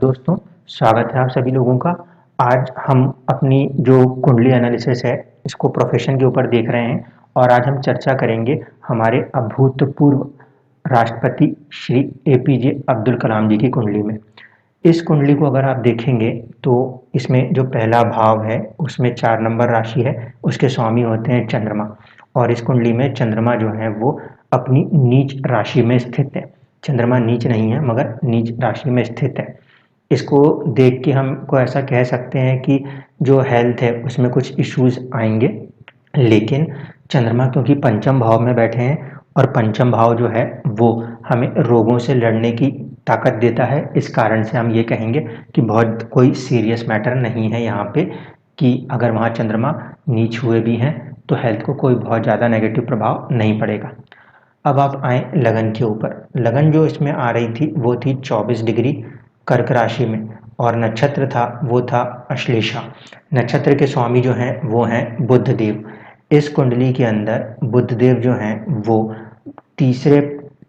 दोस्तों, स्वागत है आप सभी लोगों का। आज हम अपनी जो कुंडली एनालिसिस है इसको प्रोफेशन के ऊपर देख रहे हैं और आज हम चर्चा करेंगे हमारे अभूतपूर्व राष्ट्रपति श्री एपीजे अब्दुल कलाम जी की कुंडली में। इस कुंडली को अगर आप देखेंगे तो इसमें जो पहला भाव है उसमें 4 नंबर राशि है, उसके स्वामी होते हैं चंद्रमा। और इस कुंडली में चंद्रमा जो है वो अपनी नीच राशि में स्थित है। चंद्रमा नीच नहीं है मगर नीच राशि में स्थित है। इसको देख के हमको ऐसा कह सकते हैं कि जो हेल्थ है उसमें कुछ इश्यूज आएंगे, लेकिन चंद्रमा क्योंकि पंचम भाव में बैठे हैं और पंचम भाव जो है वो हमें रोगों से लड़ने की ताकत देता है। इस कारण से हम ये कहेंगे कि बहुत कोई सीरियस मैटर नहीं है यहाँ पे, कि अगर वहाँ चंद्रमा नीच हुए भी हैं तो हेल्थ को कोई बहुत ज़्यादा नेगेटिव प्रभाव नहीं पड़ेगा। अब आप आए लगन के ऊपर। लगन जो इसमें आ रही थी वो थी 24 डिग्री कर्क राशि में और नक्षत्र था वो था अश्लेषा। नक्षत्र के स्वामी जो हैं वो हैं बुध देव। इस कुंडली के अंदर बुध देव जो हैं वो तीसरे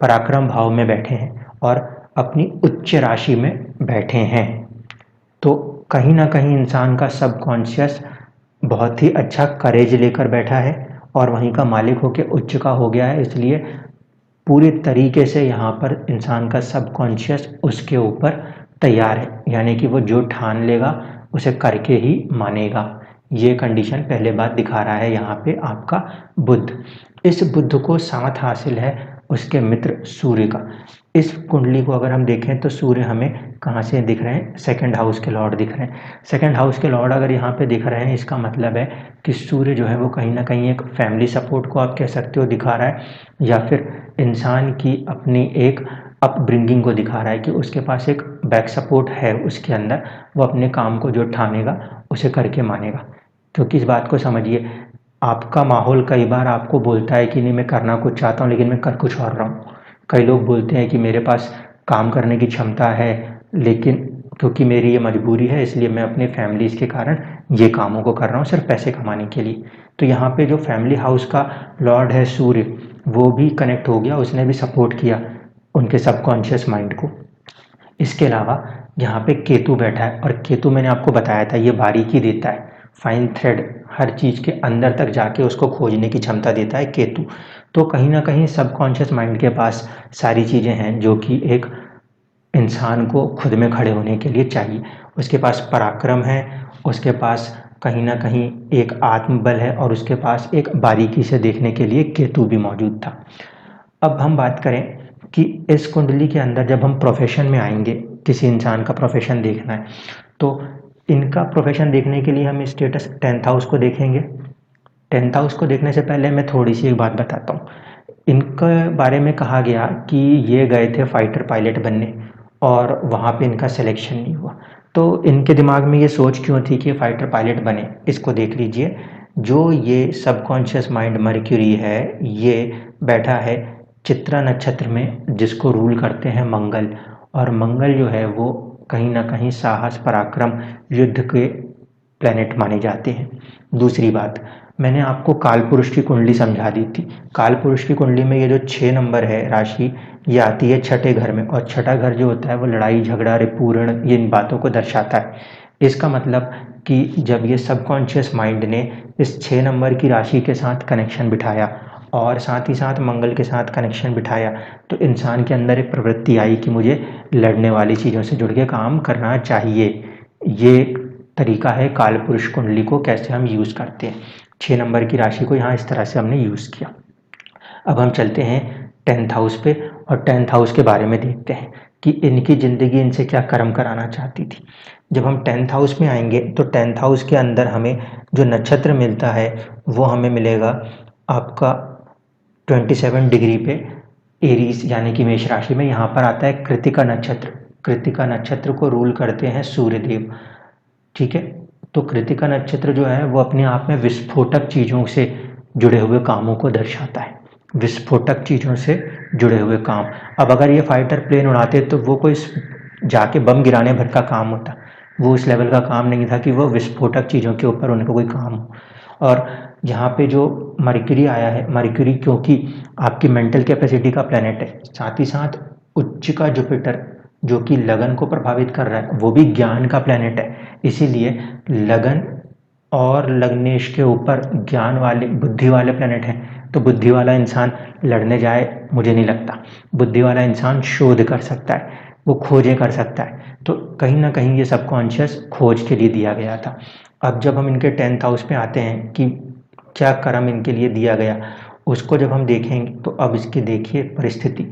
पराक्रम भाव में बैठे हैं और अपनी उच्च राशि में बैठे हैं। तो कहीं ना कहीं इंसान का सबकॉन्शियस बहुत ही अच्छा करेज लेकर बैठा है और वहीं का मालिक होके उच्च का हो गया है, इसलिए पूरी तरीके से यहाँ पर इंसान का सबकॉन्शियस उसके ऊपर तैयार है, यानी कि वो जो ठान लेगा उसे करके ही मानेगा। ये कंडीशन पहले बात दिखा रहा है यहाँ पे आपका बुध। इस बुध को साथ हासिल है उसके मित्र सूर्य का। इस कुंडली को अगर हम देखें तो सूर्य हमें कहाँ से दिख रहे हैं? सेकंड हाउस के लॉर्ड दिख रहे हैं। सेकंड हाउस के लॉर्ड अगर यहाँ पे दिख रहे हैं, इसका मतलब है कि सूर्य जो है वो कहीं ना कहीं एक फैमिली सपोर्ट को आप कह सकते हो दिखा रहा है, या फिर इंसान की अपनी एक अपब्रिंगिंग को दिखा रहा है कि उसके पास एक बैक सपोर्ट है उसके अंदर, वो अपने काम को जो ठानेगा उसे करके मानेगा। क्योंकि इस बात को समझिए, आपका माहौल कई बार आपको बोलता है कि नहीं मैं करना कुछ चाहता हूँ लेकिन मैं कर कुछ और रहा हूँ। कई लोग बोलते हैं कि मेरे पास काम करने की क्षमता है, लेकिन क्योंकि मेरी ये मजबूरी है इसलिए मैं अपनी फैमिलीज़ के कारण ये कामों को कर रहा हूँ सिर्फ पैसे कमाने के लिए। तो यहाँ पे जो फैमिली हाउस का लॉर्ड है सूर्य, वो भी कनेक्ट हो गया, उसने भी सपोर्ट किया उनके सबकॉन्शियस माइंड को। इसके अलावा यहाँ पे केतु बैठा है और केतु मैंने आपको बताया था ये बारीकी देता है, फाइन थ्रेड, हर चीज़ के अंदर तक जाके उसको खोजने की क्षमता देता है केतु। तो कहीं ना कहीं सबकॉन्शियस माइंड के पास सारी चीज़ें हैं जो कि एक इंसान को खुद में खड़े होने के लिए चाहिए। उसके पास पराक्रम है, उसके पास कहीं ना कहीं एक आत्मबल है और उसके पास एक बारीकी से देखने के लिए केतु भी मौजूद था। अब हम बात करें कि इस कुंडली के अंदर जब हम प्रोफेशन में आएंगे, किसी इंसान का प्रोफेशन देखना है तो इनका प्रोफेशन देखने के लिए हम स्टेटस 10th हाउस को देखेंगे। 10th हाउस को देखने से पहले मैं थोड़ी सी एक बात बताता हूँ। इनके बारे में कहा गया कि ये गए थे फाइटर पायलट बनने और वहाँ पे इनका सिलेक्शन नहीं हुआ। तो इनके दिमाग में ये सोच क्यों थी कि फाइटर पायलट बने? इसको देख लीजिए। जो ये सबकॉन्शियस माइंड मर्क्यूरी है, ये बैठा है चित्रा नक्षत्र में जिसको रूल करते हैं मंगल, और मंगल जो है वो कहीं ना कहीं साहस, पराक्रम, युद्ध के प्लैनेट माने जाते हैं। दूसरी बात, मैंने आपको काल पुरुष की कुंडली समझा दी थी। काल पुरुष की कुंडली में ये जो 6 नंबर है राशि, ये आती है छठे घर में, और छठा घर जो होता है वो लड़ाई झगड़ा रिपूर्ण ये इन बातों को दर्शाता है। इसका मतलब कि जब ये सबकॉन्शियस माइंड ने इस 6 नंबर की राशि के साथ कनेक्शन बिठाया और साथ ही साथ मंगल के साथ कनेक्शन बिठाया, तो इंसान के अंदर एक प्रवृत्ति आई कि मुझे लड़ने वाली चीज़ों से जुड़ के काम करना चाहिए। ये तरीका है काल पुरुष कुंडली को कैसे हम यूज़ करते हैं। 6 नंबर की राशि को यहाँ इस तरह से हमने यूज़ किया। अब हम चलते हैं 10th हाउस पे और 10th हाउस के बारे में देखते हैं कि इनकी ज़िंदगी इनसे क्या कर्म कराना चाहती थी। जब हम 10th हाउस में आएंगे तो 10th हाउस के अंदर हमें जो नक्षत्र मिलता है वो हमें मिलेगा आपका 27 डिग्री पे एरीज यानी कि मेष राशि में। यहाँ पर आता है कृतिका नक्षत्र। कृतिका नक्षत्र को रूल करते हैं सूर्यदेव, ठीक है। तो कृतिका नक्षत्र जो है वो अपने आप में विस्फोटक चीज़ों से जुड़े हुए कामों को दर्शाता है। विस्फोटक चीज़ों से जुड़े हुए काम। अब अगर ये फाइटर प्लेन उड़ाते तो वो कोई जाके बम गिराने भर का काम होता, वो उस लेवल का काम नहीं था कि वो विस्फोटक चीज़ों के ऊपर उनका कोई काम हो। और यहाँ पे जो मरकरी आया है, मरकरी क्योंकि आपकी मेंटल कैपेसिटी का प्लैनेट है, साथ ही साथ उच्च का जुपिटर जो कि लगन को प्रभावित कर रहा है, वो भी ज्ञान का प्लैनेट है। इसीलिए लगन और लग्नेश के ऊपर ज्ञान वाले बुद्धि वाले प्लैनेट हैं, तो बुद्धि वाला इंसान लड़ने जाए मुझे नहीं लगता। बुद्धि वाला इंसान शोध कर सकता है, वो खोजें कर सकता है। तो कहीं ना कहीं ये सबकॉन्शियस खोज के लिए दिया गया था। अब जब हम इनके 10th हाउस पे आते हैं कि क्या कर्म इनके लिए दिया गया, उसको जब हम देखेंगे तो अब इसकी देखिए परिस्थिति।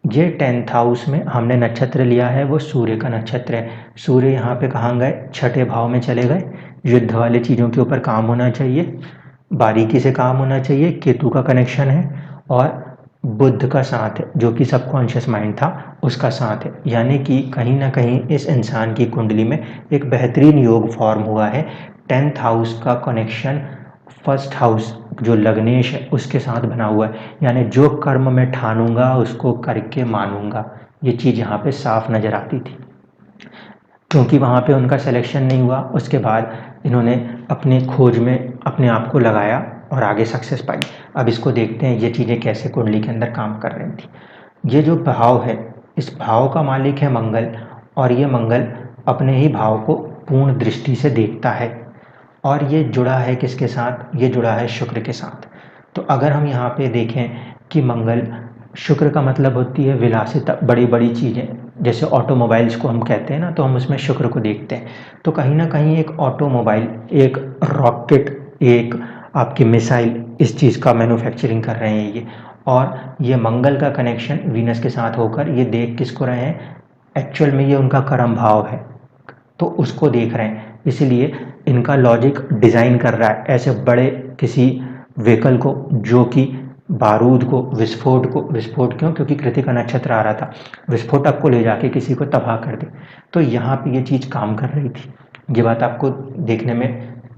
ये 10th हाउस में हमने नक्षत्र लिया है, वो सूर्य का नक्षत्र है। सूर्य यहाँ पे कहाँ गए, छठे भाव में चले गए। युद्ध वाले चीज़ों के ऊपर काम होना चाहिए, बारीकी से काम होना चाहिए। केतु का कनेक्शन है और बुध का साथ है, जो कि सबकॉन्शियस माइंड था उसका साथ है। यानी कि कहीं ना कहीं इस इंसान की कुंडली में एक बेहतरीन योग फॉर्म हुआ है। 10th हाउस का कनेक्शन फर्स्ट हाउस जो लग्नेश है उसके साथ बना हुआ है। यानी जो कर्म मैं ठानूंगा उसको करके मानूंगा, ये चीज़ यहाँ पे साफ नज़र आती थी। क्योंकि वहाँ पे उनका सिलेक्शन नहीं हुआ, उसके बाद इन्होंने अपनी खोज में अपने आप को लगाया और आगे सक्सेस पाई। अब इसको देखते हैं ये चीज़ें कैसे कुंडली के अंदर काम कर रही थी। ये जो भाव है, इस भाव का मालिक है मंगल, और ये मंगल अपने ही भाव को पूर्ण दृष्टि से देखता है। और ये जुड़ा है किसके साथ, ये जुड़ा है शुक्र के साथ। तो अगर हम यहाँ पे देखें कि मंगल, शुक्र का मतलब होती है विलासिता, बड़ी बड़ी चीज़ें, जैसे ऑटोमोबाइल्स को हम कहते हैं ना, तो हम उसमें शुक्र को देखते हैं। तो कहीं ना कहीं एक ऑटोमोबाइल, एक रॉकेट, एक आपकी मिसाइल, इस चीज़ का मैन्युफैक्चरिंग कर रहे हैं ये। और ये मंगल का कनेक्शन वीनस के साथ होकर ये देख किसको रहे हैं, एक्चुअल में ये उनका कर्म भाव है, तो उसको देख रहे हैं। इसीलिए इनका लॉजिक डिज़ाइन कर रहा है ऐसे बड़े किसी व्हीकल को, जो कि बारूद को, विस्फोट क्यों, क्योंकि कृतिका नक्षत्र आ रहा था, विस्फोटक को ले जाके किसी को तबाह कर दे। तो यहाँ पे ये चीज़ काम कर रही थी। ये बात आपको देखने में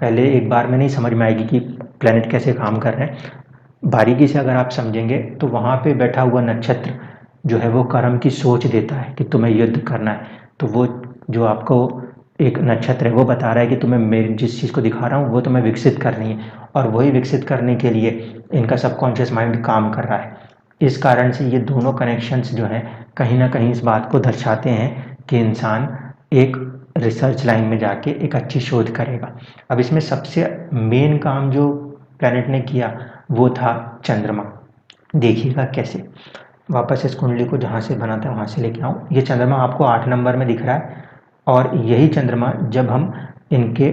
पहले एक बार में नहीं समझ में आएगी कि प्लैनेट कैसे काम कर रहे हैं। बारीकी से अगर आप समझेंगे तो वहाँ पे बैठा हुआ नक्षत्र जो है वो कर्म की सोच देता है कि तुम्हें युद्ध करना है। तो वो जो आपको एक नक्षत्र है वो बता रहा है कि तुम्हें मेरी जिस चीज़ को दिखा रहा हूँ वो तुम्हें विकसित करनी है, और वही विकसित करने के लिए इनका सबकॉन्शियस माइंड काम कर रहा है। इस कारण से ये दोनों कनेक्शंस जो हैं कहीं ना कहीं इस बात को दर्शाते हैं कि इंसान एक रिसर्च लाइन में जाके एक अच्छी शोध करेगा। अब इसमें सबसे मेन काम जो प्लैनेट ने किया वो था चंद्रमा। देखिएगा कैसे, वापस इस कुंडली को जहाँ से बना था वहाँ से लेके आऊँ। ये चंद्रमा आपको 8 नंबर में दिख रहा है, और यही चंद्रमा जब हम इनके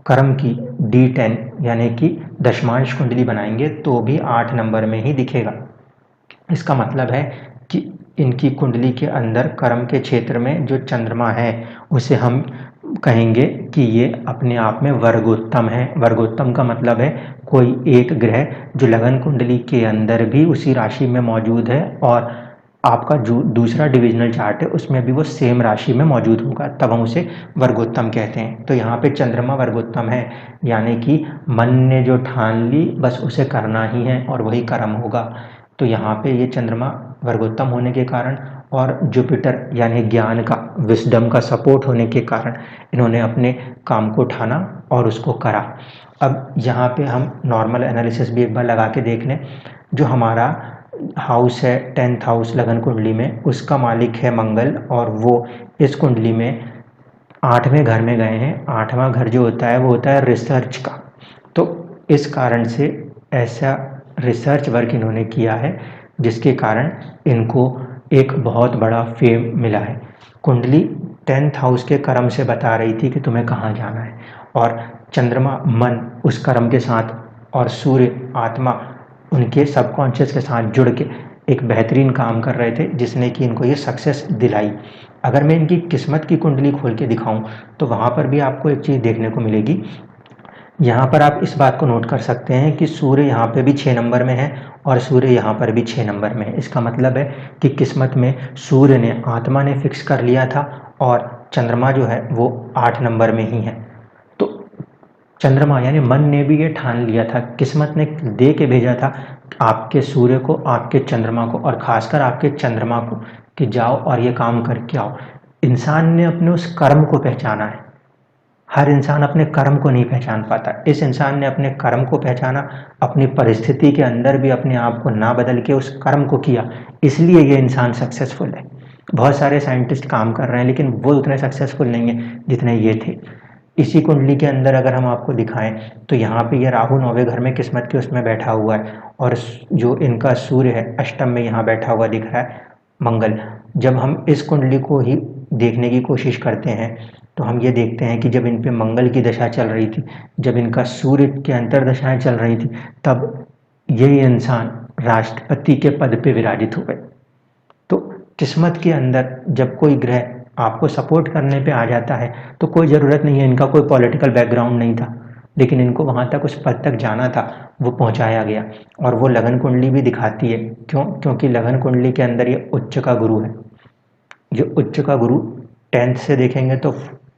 कर्म की D10 यानी कि दशमांश कुंडली बनाएंगे तो भी 8 नंबर में ही दिखेगा। इसका मतलब है कि इनकी कुंडली के अंदर कर्म के क्षेत्र में जो चंद्रमा है उसे हम कहेंगे कि ये अपने आप में वर्गोत्तम है। वर्गोत्तम का मतलब है कोई एक ग्रह जो लगन कुंडली के अंदर भी उसी राशि में मौजूद है, और आपका जो दूसरा डिविजनल चार्ट है उसमें भी वो सेम राशि में मौजूद होगा, तब हम उसे वर्गोत्तम कहते हैं। तो यहाँ पे चंद्रमा वर्गोत्तम है, यानी कि मन ने जो ठान ली बस उसे करना ही है और वही कर्म होगा। तो यहाँ पे ये चंद्रमा वर्गोत्तम होने के कारण और जुपिटर यानी ज्ञान का, विस्डम का सपोर्ट होने के कारण इन्होंने अपने काम को ठाना और उसको करा। अब यहाँ पे हम नॉर्मल एनालिसिस भी एक बार लगा के देख लें। जो हमारा हाउस है 10th हाउस लगन कुंडली में, उसका मालिक है मंगल, और वो इस कुंडली में 8वें घर में गए हैं। 8वां घर जो होता है वो होता है रिसर्च का। तो इस कारण से ऐसा रिसर्च वर्क इन्होंने किया है जिसके कारण इनको एक बहुत बड़ा फेम मिला है। कुंडली 10th हाउस के कर्म से बता रही थी कि तुम्हें कहाँ जाना है, और चंद्रमा मन उस कर्म के साथ और सूर्य आत्मा उनके सबकॉन्शियस के साथ जुड़ के एक बेहतरीन काम कर रहे थे जिसने कि इनको ये सक्सेस दिलाई। अगर मैं इनकी किस्मत की कुंडली खोल के दिखाऊं तो वहाँ पर भी आपको एक चीज़ देखने को मिलेगी। यहाँ पर आप इस बात को नोट कर सकते हैं कि सूर्य यहाँ पे भी 6 नंबर में है और सूर्य यहाँ पर भी 6 नंबर में है। इसका मतलब है कि किस्मत में सूर्य ने, आत्मा ने फिक्स कर लिया था, और चंद्रमा जो है वो 8 नंबर में ही है। तो चंद्रमा यानी मन ने भी ये ठान लिया था, किस्मत ने दे के भेजा था आपके सूर्य को, आपके चंद्रमा को, और खासकर आपके चंद्रमा को कि जाओ और ये काम करके आओ। इंसान ने अपने उस कर्म को पहचाना है। हर इंसान अपने कर्म को नहीं पहचान पाता। इस इंसान ने अपने कर्म को पहचाना, अपनी परिस्थिति के अंदर भी अपने आप को ना बदल के उस कर्म को किया, इसलिए ये इंसान सक्सेसफुल है। बहुत सारे साइंटिस्ट काम कर रहे हैं लेकिन वो उतने सक्सेसफुल नहीं है जितने ये थे। इसी कुंडली के अंदर अगर हम आपको दिखाएं तो यहाँ पे ये राहु 9वें घर में किस्मत के उसमें बैठा हुआ है और जो इनका सूर्य है अष्टम में यहाँ बैठा हुआ दिख रहा है मंगल। जब हम इस कुंडली को ही देखने की कोशिश करते हैं तो हम ये देखते हैं कि जब इन पे मंगल की दशा चल रही थी, जब इनका सूर्य के अंतर्दशाएं चल रही थी, तब यही इंसान राष्ट्रपति के पद पे विराजित हो गए। तो किस्मत के अंदर जब कोई ग्रह आपको सपोर्ट करने पे आ जाता है तो कोई ज़रूरत नहीं है, इनका कोई पॉलिटिकल बैकग्राउंड नहीं था लेकिन इनको वहाँ तक उस पद तक जाना था, वो पहुँचाया गया। और वो लगन कुंडली भी दिखाती है, क्यों? क्योंकि लगन कुंडली के अंदर ये उच्च का गुरु है। जो उच्च का गुरु 10th से देखेंगे तो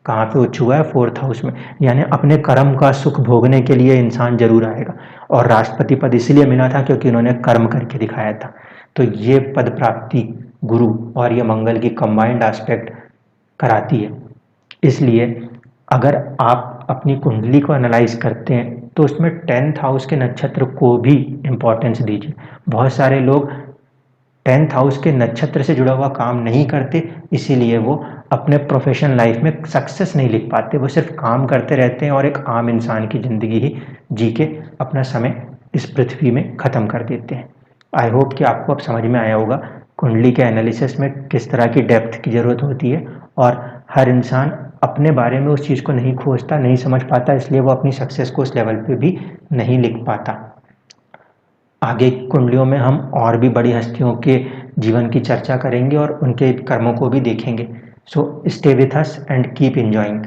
कहाँ पे उच्च हुआ है? 4th हाउस में। यानी अपने कर्म का सुख भोगने के लिए इंसान जरूर आएगा। और राष्ट्रपति पद इसलिए मिला था क्योंकि उन्होंने कर्म करके दिखाया था। तो ये पद प्राप्ति गुरु और ये मंगल की कंबाइंड एस्पेक्ट कराती है। इसलिए अगर आप अपनी कुंडली को एनालाइज करते हैं तो उसमें 10th हाउस के नक्षत्र को भी इम्पोर्टेंस दीजिए। बहुत सारे लोग 10th हाउस के नक्षत्र से जुड़ा हुआ काम नहीं करते, इसीलिए वो अपने प्रोफेशनल लाइफ में सक्सेस नहीं लिख पाते। वो सिर्फ काम करते रहते हैं और एक आम इंसान की ज़िंदगी ही जी के अपना समय इस पृथ्वी में ख़त्म कर देते हैं। आई होप कि आपको अब समझ में आया होगा कुंडली के एनालिसिस में किस तरह की डेप्थ की ज़रूरत होती है और हर इंसान अपने बारे में उस चीज़ को नहीं खोजता, नहीं समझ पाता, इसलिए वो अपनी सक्सेस को उस लेवल पे भी नहीं लिख पाता। आगे कुंडलियों में हम और भी बड़ी हस्तियों के जीवन की चर्चा करेंगे और उनके कर्मों को भी देखेंगे। So stay with us and keep enjoying.